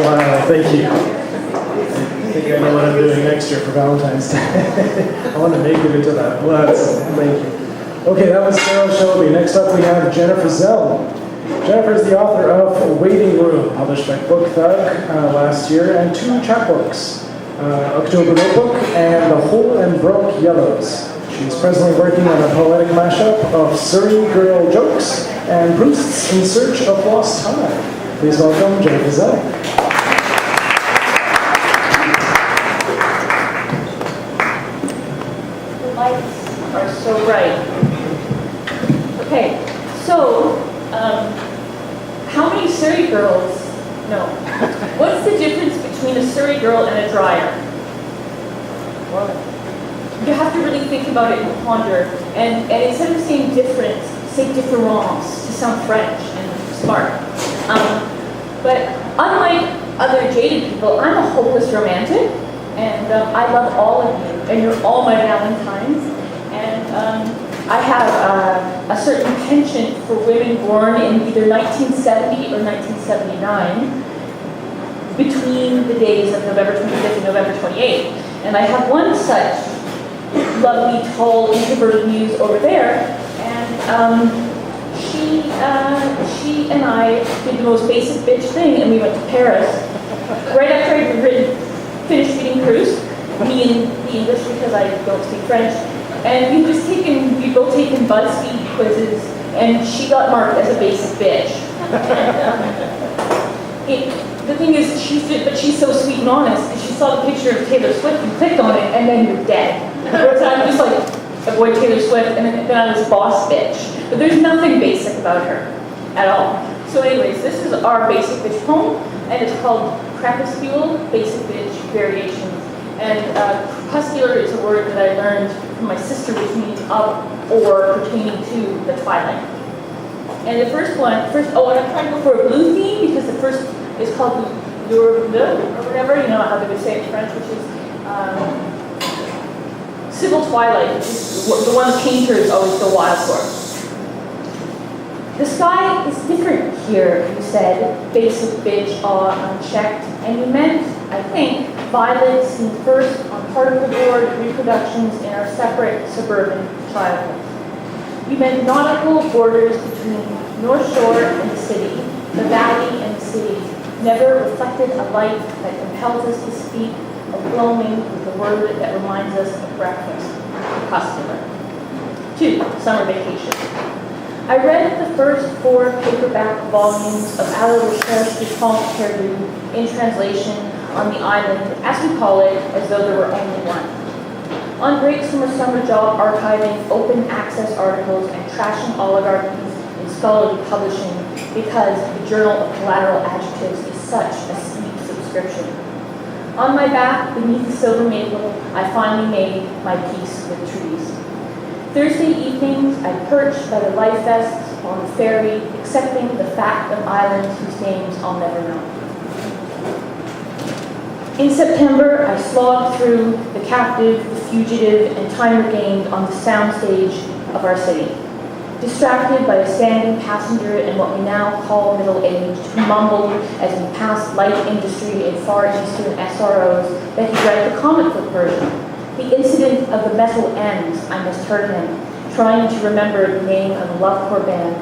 Wow, thank you. I think I know what I'm doing next year for Valentine's Day. I want to make it into that. Well, thank you. Okay, that was Sarah Shelby. Next up we have Jennifer Zilm. Jennifer is the author of Waiting Room, published by Book Thug last year, and 2 chapbooks, October Notebook and The Whole and Broke Yellows. She's presently working on a poetic mashup of Surrey Girl Jokes and Proust's In Search of Lost Time. Please welcome Jennifer Zilm. The lights are so bright. Okay, so how many Surrey girls know? What's the difference between a Surrey girl and a dryer? You have to really think about it and ponder. And instead of saying difference, say différence to sound French and smart. But unlike other jaded people, I'm a hopeless romantic, and I love all of you, and you're all my Valentines. And I have a certain penchant for women born in either 1970 or 1979, between the days of November 25th and November 28th. And I have one such lovely, tall, introverted muse over there, and she and I did the most basic bitch thing, and we went to Paris. Right after I finished reading Proust, me in the English because I don't speak French, and we'd both taken BuzzFeed quizzes, and she got marked as a basic bitch. The thing is, she's so sweet and honest, and she saw the picture of Taylor Swift and clicked on it, and then you're dead. Whereas I'm just like, avoid Taylor Swift, and then I was boss bitch. But there's nothing basic about her at all. So anyways, this is our basic bitch poem, and it's called Crepuscule, Basic Bitch Variations. And crepuscular is a word that I learned from my sister, which means up or pertaining to the twilight. And the first, and I'm trying to go for a blue theme because the first is called Bleu, or whatever, you know how they would say it in French, which is civil twilight, which is the one painters always go wild for. The sky is different here, you said, basic bitch, awe unchecked, and you meant, I think, violets seen first on particle board reproductions in our separate suburban childhood. You meant nautical borders between North Shore and the city, the valley and the city, never reflected a light that compels us to speak of gloaming with the word that reminds us of breakfast, customer. 2, summer vacation. I read the first 4 paperback volumes of Alain Recherche du Temps Perdu in translation on the island, as we call it, as though there were only one. On breaks from a summer job archiving open access articles and trashing oligarchies in scholarly publishing because the Journal of Collateral Adjectives is such a steep subscription. On my back, beneath the silver maple, I finally made my peace with trees. Thursday evenings, I perched by the life vests on the ferry, accepting the fact of islands whose names I'll never know. In September, I slogged through The Captive, The Fugitive, and Time Regained on the soundstage of our city. Distracted by a standing passenger in what we now call middle-aged, who mumbled as we passed light industry in Far Eastern SROs that he read the comic book version. The incident of the metal ends, I misheard him, trying to remember the name of the Lovecore band,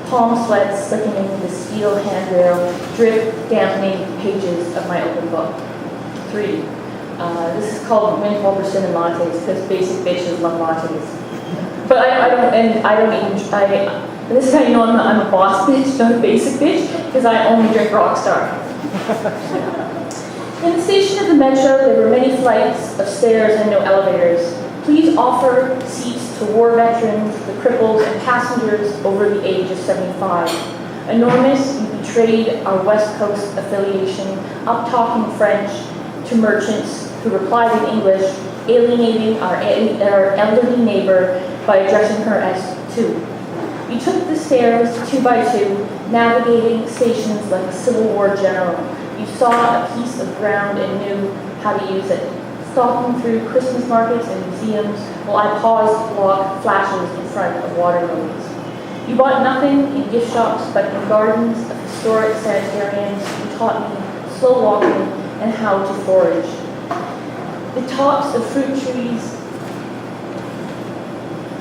palm sweat slicking into the steel handrail, drip dampening the pages of my open book. 3. This is called Wind Wolverson and Lattes, because basic bitches love lattes. But this is how you know I'm a boss bitch, not a basic bitch, because I only drink Rockstar. In the station of the metro, there were many flights of stairs and no elevators. Please offer seats to war veterans, the cripples, and passengers over the age of 75. Enormous, you betrayed our West Coast affiliation, up-talking French to merchants who replied in English, alienating our elderly neighbor by addressing her as Tu. You took the stairs 2 by 2, navigating stations like a Civil War general. You saw a piece of ground and knew how to use it. Stalking through Christmas markets and museums while I paused to block flashes in front of water lilies. You bought nothing in gift shops but in gardens of historic sanitariums. You taught me slow walking, and how to forage. The tops of fruit trees,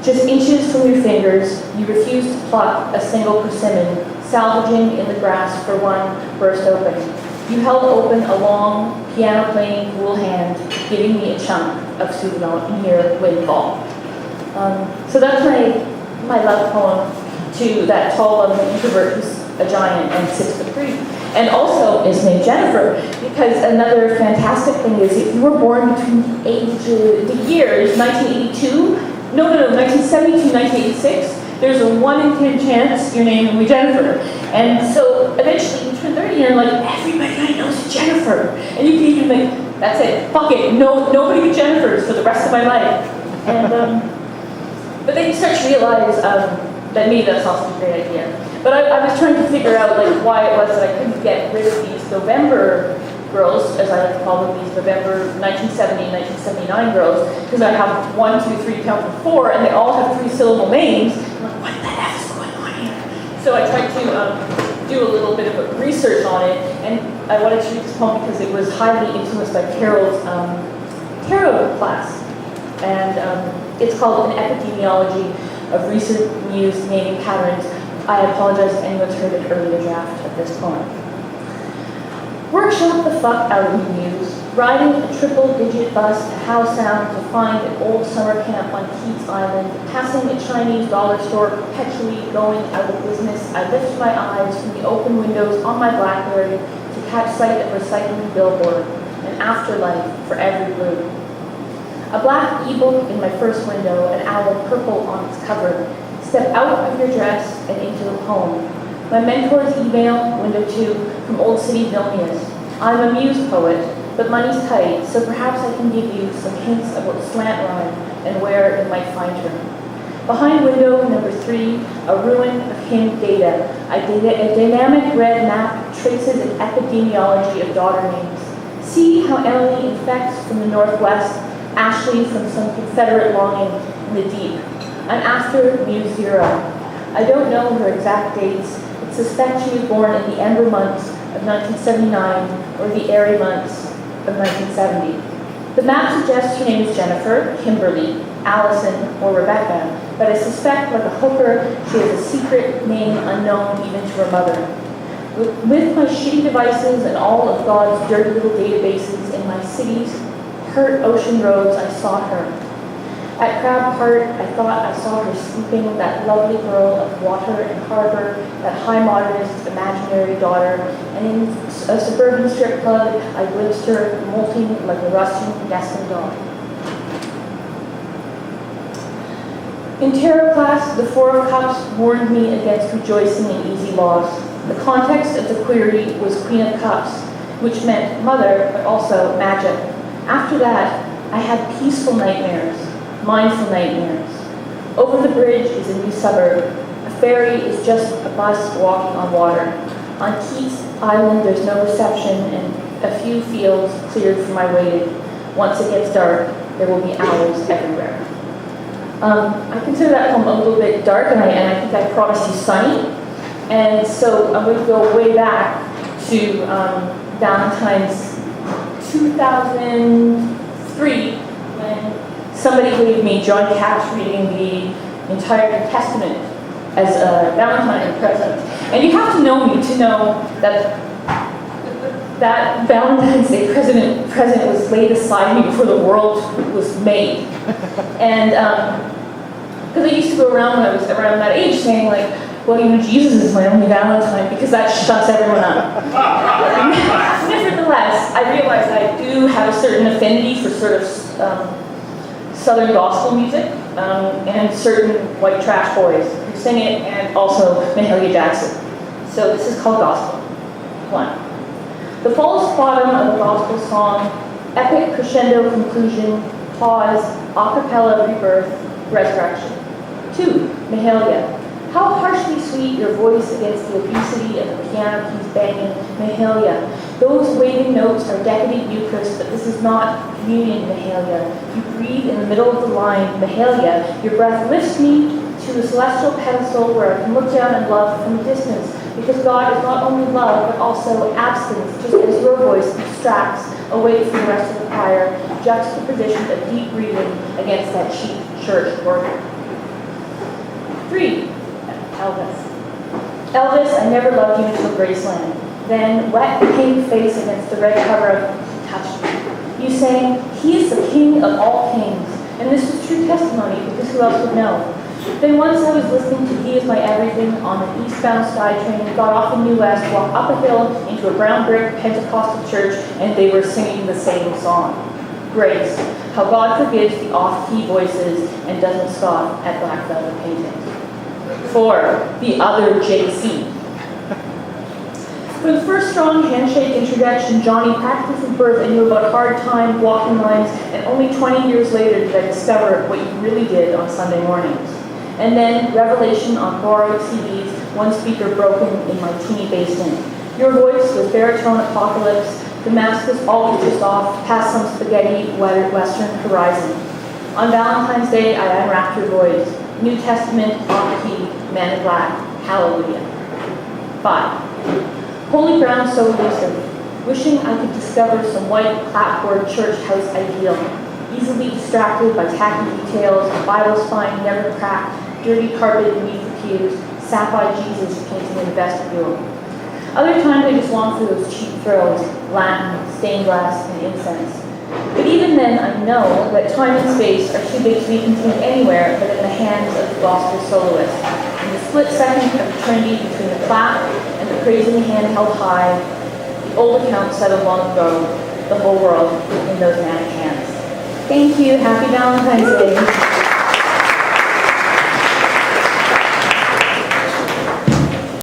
just inches from your fingers, you refuse to pluck a single persimmon, salvaging in the grass for one burst open. You held open a long, piano-playing, cool hand, giving me a chunk of souvenir windfall. So that's my love poem to that tall, lovely introvert who's a giant and 6'3". And also is named Jennifer, because another fantastic thing is if you were born between the years 1972, 1986, there's a 1 in 10 chance your name will be Jennifer. And so eventually you turn 30 and you're like, everybody I know is Jennifer. And you can even think, that's it, fuck it, no, nobody but Jennifers for the rest of my life. And, but then you start to realize that maybe that's also a great idea. But I was trying to figure out like why it was that I couldn't get rid of these November girls, as I like to call them, these November 1970, 1979 girls, because I have 1, 2, 3, count to 4, and they all have 3-syllable names. I'm like, what the heck is going on here? So I tried to do a little bit of research on it, and I wanted to read this poem because it was highly influenced by Carol's tarot class. And it's called An Epidemiology of Recent Muse Naming Patterns. I apologize if anyone's heard an earlier draft of this poem. Workshop the fuck out of me, muse. Riding a triple-digit bus to Howe Sound to find an old summer camp on Keats Island, passing a Chinese dollar store perpetually going out of business, I lift my eyes from the open windows on my BlackBerry to catch sight of a recycling billboard, an afterlife for every blue. A black e-book in my first window, an owl purple on its cover. Step out of your dress and into the poem. My mentor's email, window 2, from Old City Vilnius. I'm a muse poet, but money's tight, so perhaps I can give you some hints about slant rhyme and where it might find her. Behind window number 3, a ruin of hymn data. A dynamic red map traces an epidemiology of daughter names. See how Emily infects from the northwest, Ashley from some Confederate longing in the deep. I'm after Muse 0. I don't know her exact dates, but suspect she was born in the ember months of 1979 or the airy months of 1970. The map suggests her name is Jennifer, Kimberly, Allison, or Rebecca, but I suspect, like a hooker, she has a secret name unknown even to her mother. With my shitty devices and all of God's dirty little databases in my city's hurt ocean roads, I sought her. At Crab Part, I thought I saw her sleeping, that lovely girl of water and harbor, that high modernist imaginary daughter, and in a suburban strip club, I glimpsed her molting like a rusting nesting dog. In tarot class, the 4 of Cups warned me against rejoicing in easy loss. The context of the query was Queen of Cups, which meant mother, but also magic. After that, I had peaceful nightmares. Mindful nightmares. Over the bridge is a new suburb. A ferry is just a bus walking on water. On Keats Island, there's no reception and a few fields cleared for my waiting. Once it gets dark, there will be owls everywhere. I consider that poem a little bit dark, and I think I promised you sunny. And so I'm going to go way back to Valentine's 2003, when somebody gave me John Cash reading the entire New Testament as a Valentine present. And you have to know me to know that that Valentine's Day present was laid aside me before the world was made. And because I used to go around when I was around that age saying like, well, you know, Jesus is my only Valentine because that shuts everyone up. Nevertheless, I realized I do have a certain affinity for sort of Southern gospel music, and certain white trash boys who sing it, and also Mahalia Jackson. So this is called Gospel. 1. The false bottom of a gospel song, epic crescendo conclusion, pause, a cappella rebirth, resurrection. 2. Mahalia. How harshly sweet your voice against the obesity of the piano keys banging. Mahalia. Those waving notes are decadent Eucharist, but this is not communion, Mahalia. You breathe in the middle of the line, Mahalia. Your breath lifts me to a celestial pedestal where I can look down and love from a distance. because God is not only love, but also absence, just as your voice abstracts away from the rest of the choir, juxtaposition of deep breathing against that cheap church organ. 3. Elvis. Elvis, I never loved you until Graceland. Then, wet pink face against the red cover of Touch Me. You sang, he is the king of all kings. And this was true testimony, because who else would know? Then once I was listening to He Is My Everything on the eastbound SkyTrain, got off in New West, walked up a hill into a brown brick Pentecostal church, and they were singing the same song. Grace, how God forgives the off-key voices and doesn't scoff at black velvet paintings. 4. The other JC. For the first strong handshake introduction, Johnny practiced his birth and knew about hard time, walking lines, and only 20 years later did I discover what you really did on Sunday mornings. And then, revelation on borrowed CDs, one speaker broken in my teeny basement. Your voice was baritone apocalypse, Damascus always just off, past some spaghetti western horizon. On Valentine's Day, I unwrapped your voice. New Testament, off-key, man in black, hallelujah. 5. Holy ground so elusive, wishing I could discover some white clapboard church house ideal, easily distracted by tacky details, Bible spine never cracked, dirty carpet beneath the pews, sapphire Jesus painting in the vestibule. Other times I just long for those cheap thrills, Latin, stained glass, and incense. But even then, I know that time and space are too big to be contained anywhere but in the hands of the gospel soloist. In the split second of eternity between the clap and the praising hand held high, the old account settled long ago, the whole world in those magic hands. Thank you. Happy Valentine's Day.